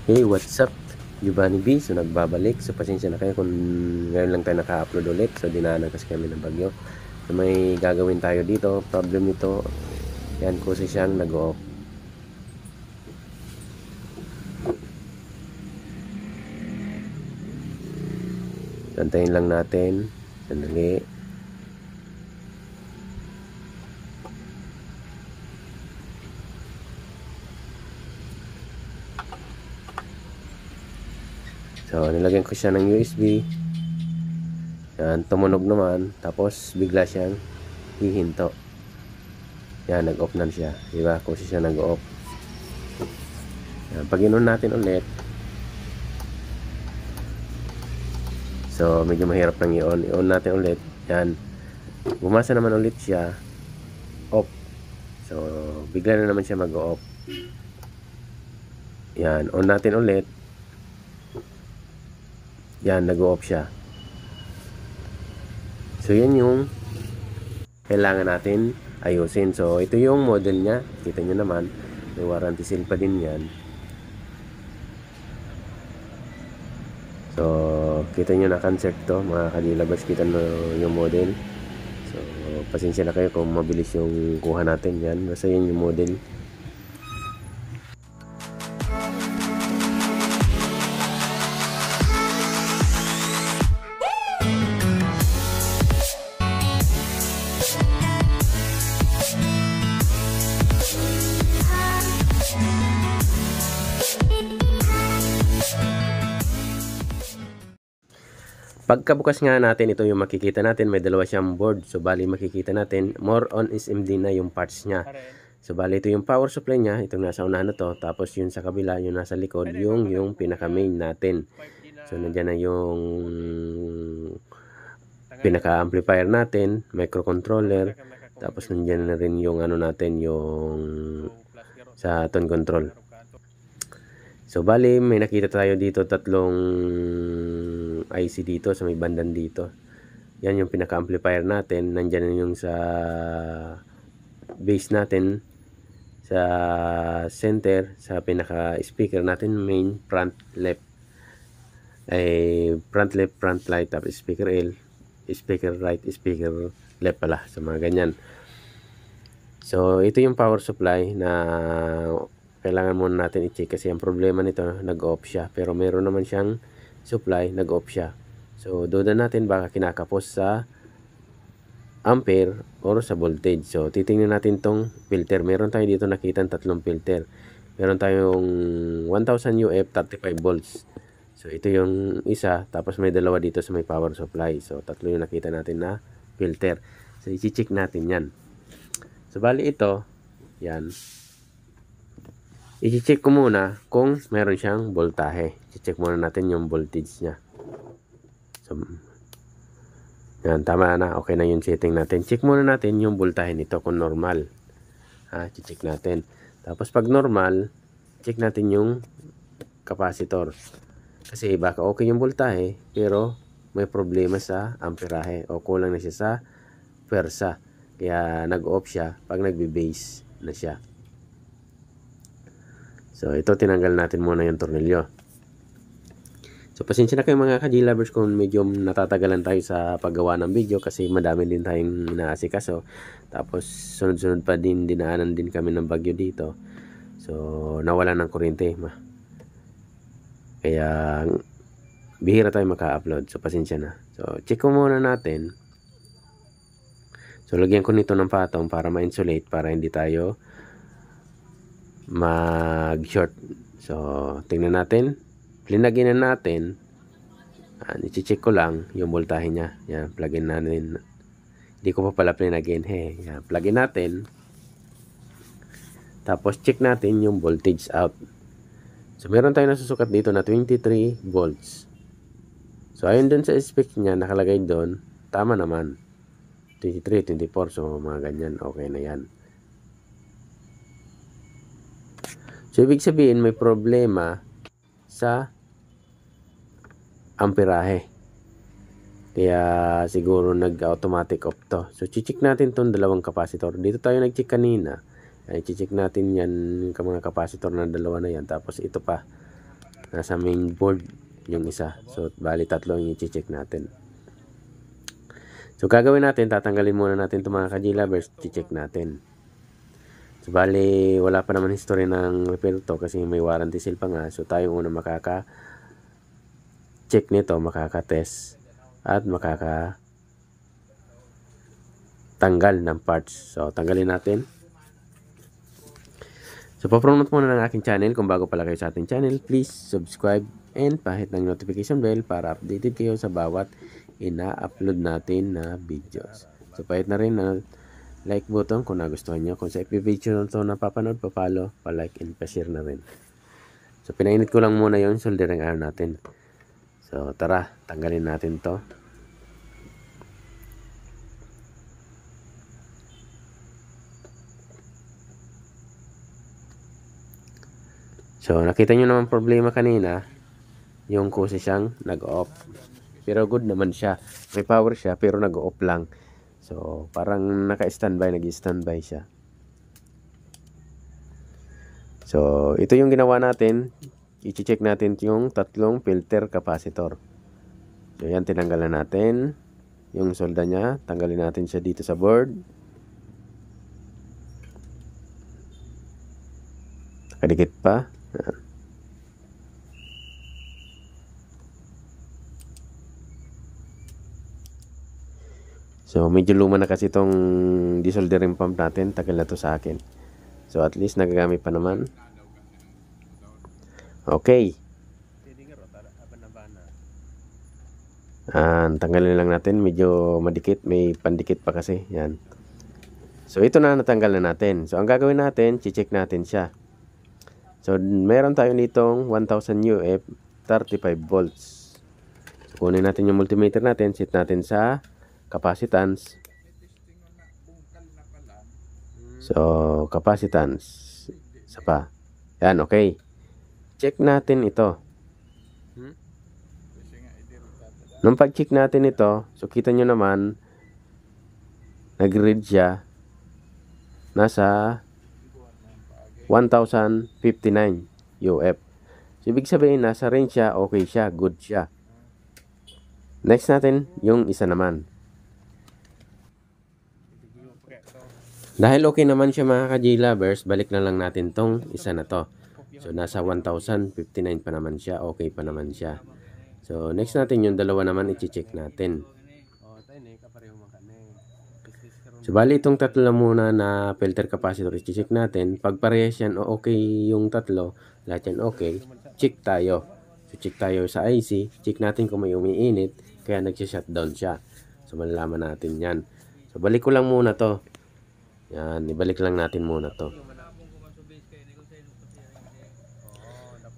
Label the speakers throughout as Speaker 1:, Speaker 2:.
Speaker 1: Hey, what's up? Giovanni B. So, nagbabalik. So, pasensya na kayo kung ngayon lang tayo naka-upload ulit. So, dinaanan kasi kami ng bagyo. So, may gagawin tayo dito. Problem nito, yan kasi siyang nag-off. Antayin lang natin. Sandali. So, nilagyan ko siya ng USB. Yan, tumunog naman. Tapos, bigla siyang hihinto. Yan, nag-off na siya. Diba? Kasi siya nag-off. Yan, pag in-on natin ulit. So, medyo mahirap nang i-on. I-on natin ulit. Yan. Bumasa naman ulit siya. Off. So, bigla na naman siya mag-off. Yan. On natin ulit. Yan, nag-off siya. So, yan yung kailangan natin ayusin. So, ito yung model niya. Kita nyo naman. May warranty seal pa din yan. So, kita nyo na concept to, mga kadilabas. Kita nyo yung model. So, pasensya na kayo kung mabilis yung kuha natin yan. Basta yan yung model. Pagkabukas nga natin, ito yung makikita natin. May dalawa siyang board. So, bali makikita natin. More on SMD na yung parts niya. So, bali ito yung power supply niya. Itong nasa unahan na to. Tapos yung sa kabila, yung nasa likod, yung pinaka main natin. So, nandiyan na yung pinaka amplifier natin, microcontroller. Tapos nandiyan na rin yung ano natin, yung sa tone control. So, bali, may nakita tayo dito, tatlong IC dito, sa may bandan dito. Yan yung pinaka-amplifier natin. Nandyan yung sa base natin, sa center, sa pinaka-speaker natin, main, front, left. Front, left, front, right, tapos speaker L, speaker right, speaker left pala. So, mga ganyan. So, ito yung power supply na kailangan muna natin i-check kasi ang problema nito, nag-off siya. Pero meron naman siyang supply, nag-off siya. So, duda natin baka kinakapos sa ampere or sa voltage. So, titingnan natin tong filter. Meron tayo dito nakita tatlong filter. Meron tayong 1000 UF 35 volts. So, ito yung isa. Tapos may dalawa dito sa may power supply. So, tatlo yung nakita natin na filter. So, i-check natin yan. So, bali ito, yan. I-check ko muna kung meron siyang voltahe. I-check muna natin yung voltage niya. So, yan, tama na. Okay na yung setting natin. Check muna natin yung voltahe nito kung normal. I-check natin. Tapos pag normal, check natin yung capacitor. Kasi baka okay yung voltahe, pero may problema sa amperahe o kulang na siya sa pwersa. Kaya nag-off siya pag nagbe-base na siya. So, ito tinanggal natin muna yung tornilyo. So, pasensya na kayo mga ka-G-lovers kung medyo natatagalan tayo sa paggawa ng video kasi madami din tayong inaasikaso. Tapos, sunod-sunod pa din, dinaanan din kami ng bagyo dito. So, nawala ng kuryente. Kaya, bihira tayo maka-upload. So, pasensya na. So, check ko muna natin. So, lagyan ko nito ng patong para ma-insulate para hindi tayo mag-short. So, tingnan natin. Linagin na natin. I-check ko lang yung voltahe niya. Yan, plug-in natin. Hindi ko pa pala linagin. Yan, plug-in natin. Tapos, check natin yung voltage out. So, meron tayong nasusukat dito na 23 volts. So, ayun dun sa spec niya, nakalagay doon. Tama naman. 23, 24. So, mga ganyan. Okay na yan. So, ibig sabihin, may problema sa amperahe. Kaya, siguro nag-automatic off to. So, check natin itong dalawang capacitor. Dito tayo nag-check kanina. Ay, check natin yan, yung mga capacitor na dalawa na yan. Tapos, ito pa. nasa main board yung isa. So bali tatlo yung i-check natin. So gagawin natin, tatanggalin muna natin itong mga ka-G-lovers, i-check natin. So bali wala pa naman history ng repair to kasi may warranty seal pa nga. So tayo una makaka-check nito, makaka-test at makaka-tanggal ng parts. So tanggalin natin. So, papromote muna ng aking channel. Kung bago pala kayo sa ating channel, please subscribe and pahit ng notification bell para updated kayo sa bawat ina-upload natin na videos. So, pahit na rin na like button kung nagustuhan nyo. Kung sa FB video na ito napapanood, pa-follow, pa-like, and pa-share na rin. So, pinainit ko lang muna yung soldering iron natin. So, tara, tanggalin natin to. So, nakita nyo naman problema kanina, yung kasi siyang nag-off. Pero good naman siya. May power siya, pero nag-off lang. So, parang naka-standby, nag-standby siya. So, ito yung ginawa natin. I-check natin yung tatlong filter capacitor. So, yan, tinanggalan natin yung solda niya. Tanggalin natin siya dito sa board. Nakadikit pa. So, medyo luma na kasi itong desoldering pump natin. Tagal na to sa akin. So, at least nagagamit pa naman. Okay. Tanggalin lang natin. Medyo madikit. May pandikit pa kasi. Yan. So, ito na natanggal na natin. So, ang gagawin natin, check natin siya. So, meron tayo nitong 1000 UF, 35 volts. So, kunin natin yung multimeter natin, set natin sa capacitance. So, capacitance. Isa pa. Yan, okay. Check natin ito. Nung pag-check natin ito, so kita nyo naman, nag-read siya, nasa 1059 UF. So, ibig sabihin, nasa range siya, okay siya, good siya. Next natin, yung isa naman. Dahil okay naman siya mga ka-G-lovers, balik na lang natin tong isa na to. So, nasa 1059 pa naman siya, okay pa naman siya. So, next natin yung dalawa naman, i-check natin. So, bali itong tatlo lang muna na filter capacitor, i-check natin. Pag parehas yan o okay yung tatlo, lahat yan okay, check tayo. So, check tayo sa IC, check natin kung may umiinit, kaya nag-shutdown siya. So, malalaman natin yan. So, balik ko lang muna to. Yan, ibalik lang natin muna to.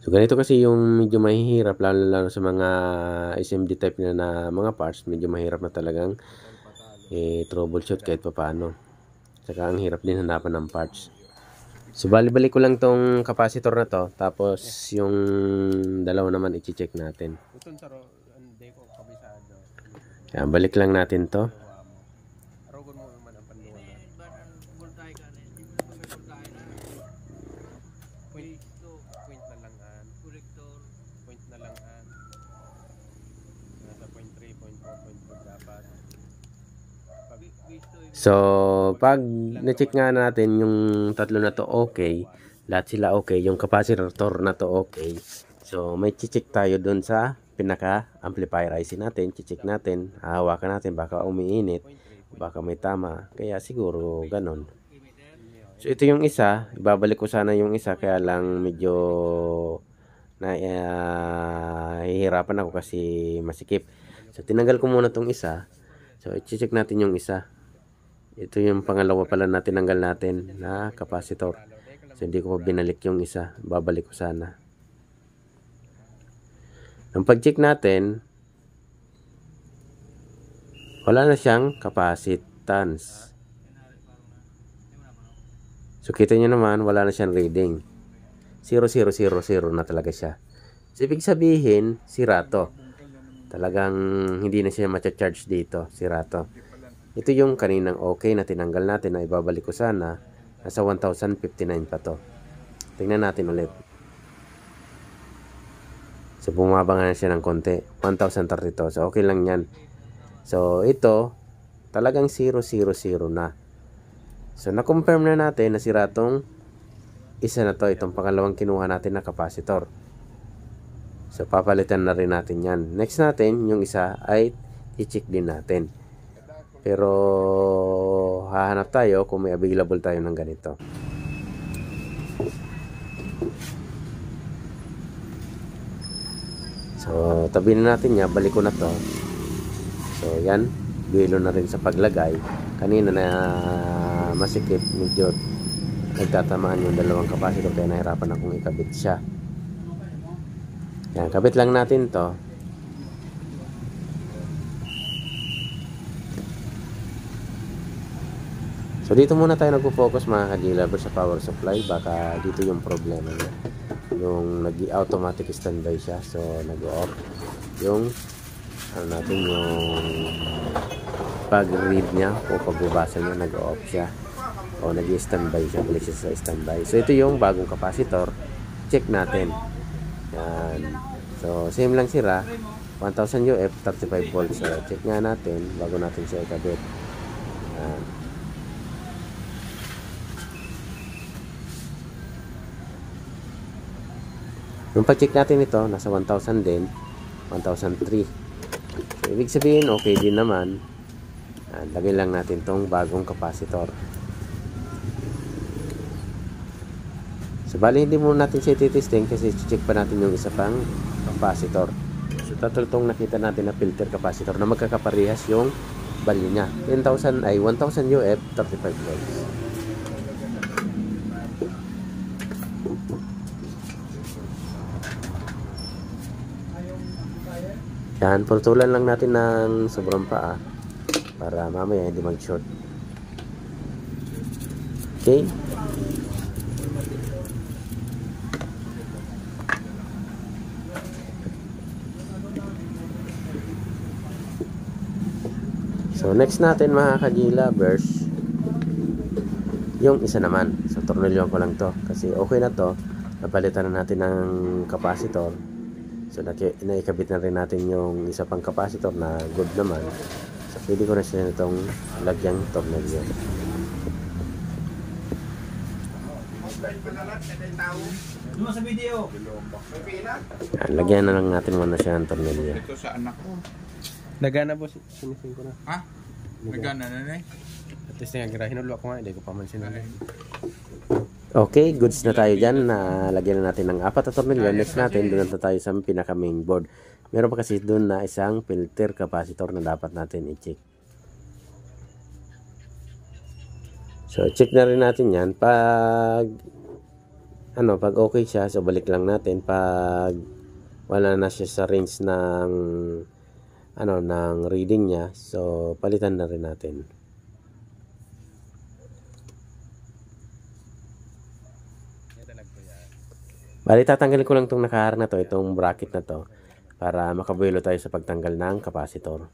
Speaker 1: So, ganito kasi yung medyo mahihirap, lalo sa mga SMD type na mga parts, medyo mahirap na talagang troubleshoot kahit pa paano. Saka ang hirap din hanapan ng parts. So, balik ko lang tong capacitor na to, tapos yung dalawa naman i-check natin. Yan, balik lang natin to. So, pag na-check nga natin yung tatlo na to okay, lahat sila okay, yung capacitor na to okay. So, may check tayo dun sa pinaka-amplifier IC natin, check natin, hahawakan natin, baka umiinit, baka may tama, kaya siguro ganon. So, ito yung isa, ibabalik ko sana yung isa, kaya lang medyo hihirapan ako kasi masikip. So, tinanggal ko muna tong isa. So, i-check natin yung isa. Ito yung pangalawa pala na tinanggal natin na capacitor. So, hindi ko pa binalik yung isa. Babalik ko sana. Nung pag-check natin, wala na siyang capacitance. So, kita nyo naman, wala na siyang reading. 0000 na talaga siya. So, ibig sabihin, sira to. Talagang hindi na siya ma-charge dito. Sira to. Ito yung kaninang okay na tinanggal natin na ibabalik ko sana. Nasa 1059 pa to. Tingnan natin ulit. So, bumaba nga siya ng konti. 1032. So, okay lang yan. So, ito, talagang 000 na. So, na-confirm na natin na sira tong isa na to. Itong pangalawang kinuha natin na capacitor. So, papalitan na rin natin yan. Next natin, yung isa ay i-check din natin. Pero, hahanap tayo kung may available tayo ng ganito. So, tabi na natin niya. Balik ko na to. So, yan. Duelo na rin sa paglagay. Kanina na masikip. Medyo nagtatamaan yung dalawang capacitor. Kaya nahirapan akong ikabit siya. Yan. Kabit lang natin to. So, dito muna tayo nagpo-focus mga ka-G-Lover sa power supply. Baka dito yung problema niya. Yung nag-automatic standby siya. So, nag-off. Yung ano natin, yung pag-read niya o pagbabasa niya, nag-off siya. O nag-standby siya. Balik siya sa standby. So, ito yung bagong capacitor. Check natin. Yan. So, same lang sira. 1000 UF, 35 volts. So, check nga natin bago natin siya ikabit. Yan. Yung pag-check natin ito, nasa 1,000 din, 1,003. So, ibig sabihin, okay din naman. Lagay lang natin tong bagong capacitor. So, bali, hindi muna natin siya titesting kasi check pa natin yung isa pang capacitor. So, tatultong nakita natin na filter capacitor na magkakaparehas yung value niya. 10,000 ay 1,000 UF, 35 volts. Yan, pultulan lang natin ng sobrang paa para mamaya hindi mag-short. Okay? So, next natin mga ka-G-Lovers, yung isa naman. So, tornilyon ko lang to kasi okay na to. Napalitan na natin ng capacitor. So, naikabit na rin natin yung isa pang capacitor na good naman. So, pwede ko na siya nitong lagyang tornilyo. Yan, lagyan na lang natin muna siya ng tornilyo.
Speaker 2: Ito sa anak ko.
Speaker 3: Nagana boss, sinising ko na.
Speaker 2: Ha? Nagana na eh.
Speaker 3: At least nga hinulwa ko nga, hindi ko pa man sinunod.
Speaker 1: Okay, goods na tayo dyan. Lagyan na natin ng 4 na tornilyo. Next natin, doon na tayo sa pinaka main board. Meron pa kasi doon na isang filter capacitor na dapat natin i-check. So, check na rin natin yan. Pag okay siya, so balik lang natin. Pag wala na siya sa range ng ng reading niya, so palitan na rin natin. Bali, tatanggalin ko lang itong nakaharang na to, itong bracket na to, para makabuelo tayo sa pagtanggal ng capacitor.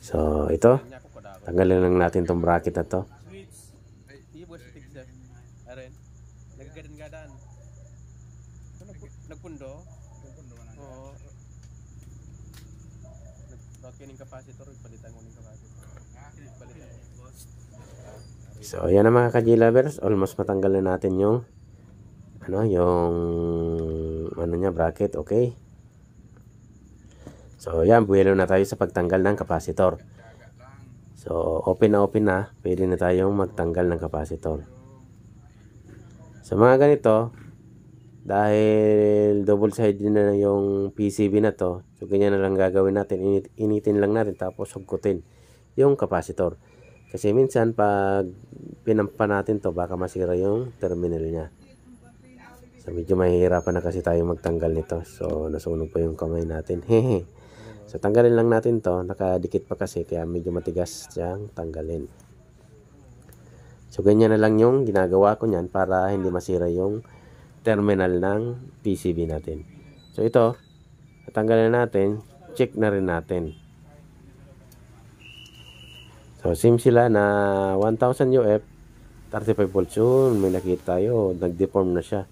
Speaker 1: So, ito, tanggalin lang natin itong bracket na to.
Speaker 3: Nagpundo? Oo. Kining capacitor, palitan mo ning capacitor.
Speaker 1: So, ayan na mga ka-G-Lovers, almost matanggal na natin yung niya, bracket, okay? So, ayan, buwelo na tayo sa pagtanggal ng capacitor. So, open na, pwede na tayong magtanggal ng capacitor. So, mga ganito, dahil double sided na yung PCB na to, so ganyan na lang gagawin natin, initin lang natin tapos sugkutin yung capacitor. Kasi minsan pag pinampa natin to, baka masira yung terminal niya. So medyo mahihirapan na kasi tayo magtanggal nito. So nasunog pa yung kamay natin. Hehe. So tanggalin lang natin to, nakadikit pa kasi kaya medyo matigas siyang tanggalin. So ganyan na lang yung ginagawa ko niyan para hindi masira yung terminal ng PCB natin. So ito, natanggalan natin, check na rin natin. So same sila na 1000 UF 35 volts. Yun, may nakita tayo, nag-deform na siya.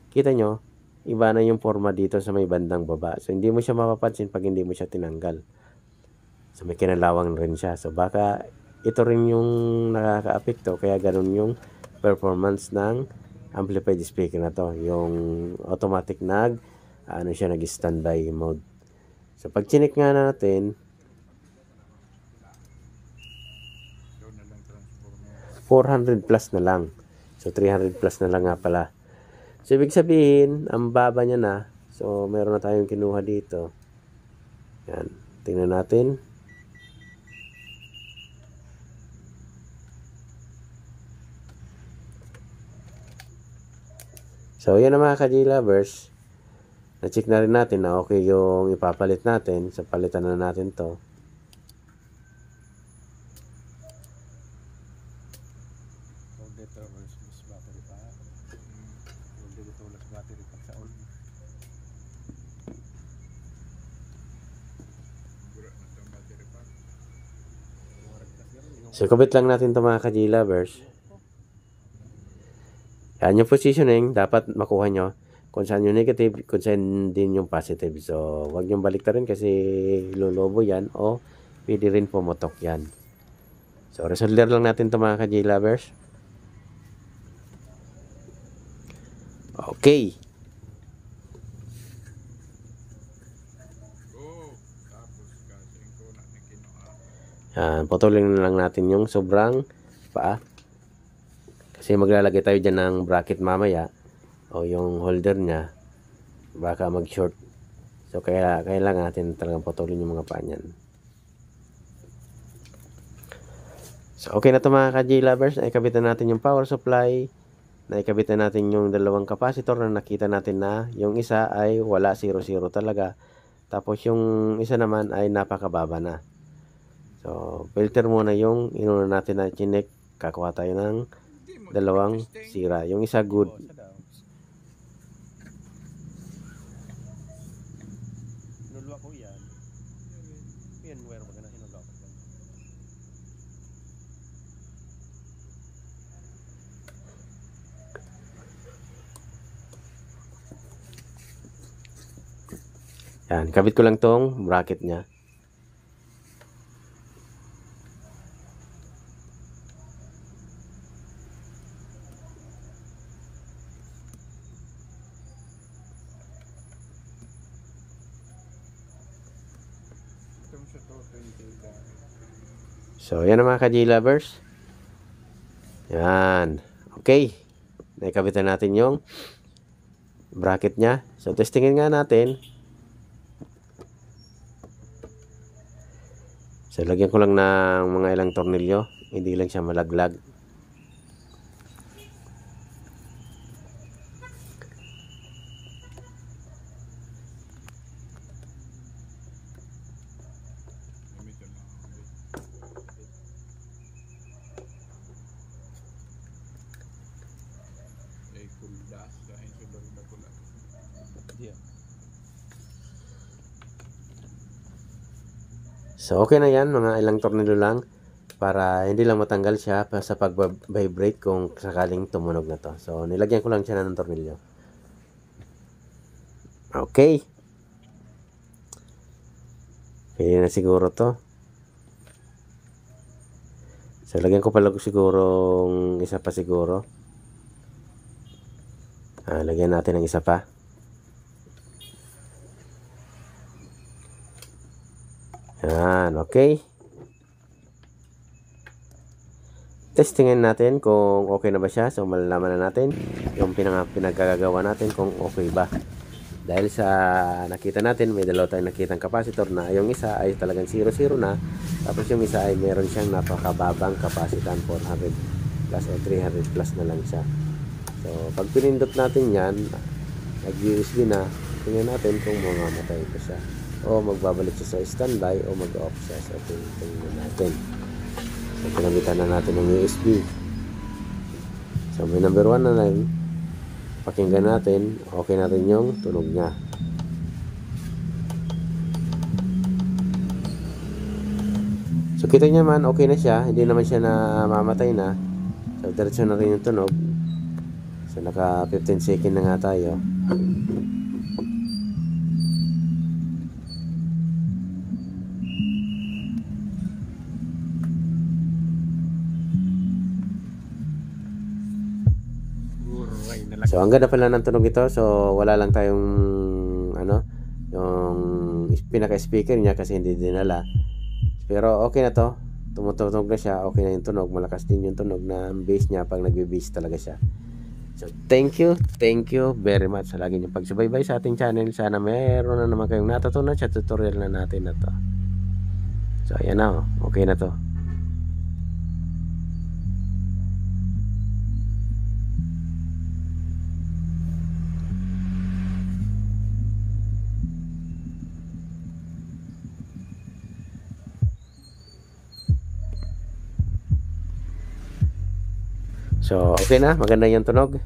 Speaker 1: Kita nyo, iba na yung forma dito sa may bandang baba. So hindi mo siya mapapansin pag hindi mo siya tinanggal. So may kinalawang rin siya. So baka ito rin yung nakaka-apekto, kaya ganun yung performance ng amplified speaker na to. Yung automatic nag-standby mode. So pag chinik nga natin, 400 plus na lang. So 300 plus na lang nga pala. So ibig sabihin, ang baba niya na. So meron na tayong kinuha dito. Yan. Tingnan natin. So yan na mga ka-J-Lovers. Na-check na rin natin na okay yung ipapalit natin. So palitan na natin to. So kabit lang natin to mga ka-J-Lovers. Yan yung positioning, dapat makuha nyo kung saan yung negative, kung saan din yung positive. So, wag nyo baliktarin kasi lolobo yan o pwede rin pumotok yan. So, resolder lang natin ito mga ka-J-Lovers. Okay. Yan, putulin na lang natin yung sobrang paa. Kasi maglalagay tayo dyan ng bracket mamaya o yung holder nya, baka mag-short. So kaya kailangan natin talagang putulin yung mga paa nyan. So okay na ito mga ka-J-Lovers. Naikabitan natin yung power supply. Naikabitan natin yung dalawang capacitor na nakita natin na yung isa ay wala, 0-0 talaga. Tapos yung isa naman ay napakababa na. So filter muna yung inuna natin na chinek. Kakuha tayo ng dalawang sira. Yung isa good.
Speaker 3: Hinulwa ko yan. Yan, where ba na hinulwa ko yan?
Speaker 1: Yan, kabit ko lang tong bracket nya. So, yan ang mga ka-J-Lovers. Yan. Okay. Naikabitan natin yung bracket nya. So, testingin nga natin. So, lagyan ko lang ng mga ilang tornilyo. Hindi lang siya malaglag. So, okay na yan. Mga ilang tornilyo lang para hindi lang matanggal siya sa pag-vibrate kung sakaling tumunog na to. So, nilagyan ko lang siya ng tornilyo. Okay. Pwede na siguro to. So, lagyan ko pala siguro isa pa siguro. Lagyan natin ng isa pa. Yan, okay. Testingin natin kung okay na ba siya. So, malalaman na natin yung pinagkagagawa natin kung okay ba. Dahil sa nakita natin, may dalawa tayong nakitang capacitor na yung isa ay talagang 0-0 na. Tapos yung isa ay meron siyang napakababang kapasitan, 400 plus o 300 plus na lang siya. So, pag pinindot natin yan, nag-USB na, tingnan natin kung mamamatay ko siya. O magbabalik siya sa standby o mag-off siya. So, tingnan natin. So, pinamitan na natin ng USB. So, may number 1 na lang. Pakinggan natin. Okay natin yung tunog niya. So kita niyo naman, okay na siya, hindi naman siya namamatay na. So diretso na rin yung tunog. So naka 15 second na nga tayo. So ang ganda pala ng tunog ito. So wala lang tayong ano, yung pinaka-speaker niya kasi hindi dinala. Pero okay na to. Tumutunog na siya. Okay na yung tunog. Malakas din yung tunog na bass niya pag nagbe-bass talaga siya. So thank you very much sa lagi niyong pagsubaybay sa ating channel. Sana meron na naman kayong natutunan sa tutorial na natin na to. So ayan na, okay na to. So, okay na. Maganda yung tunog.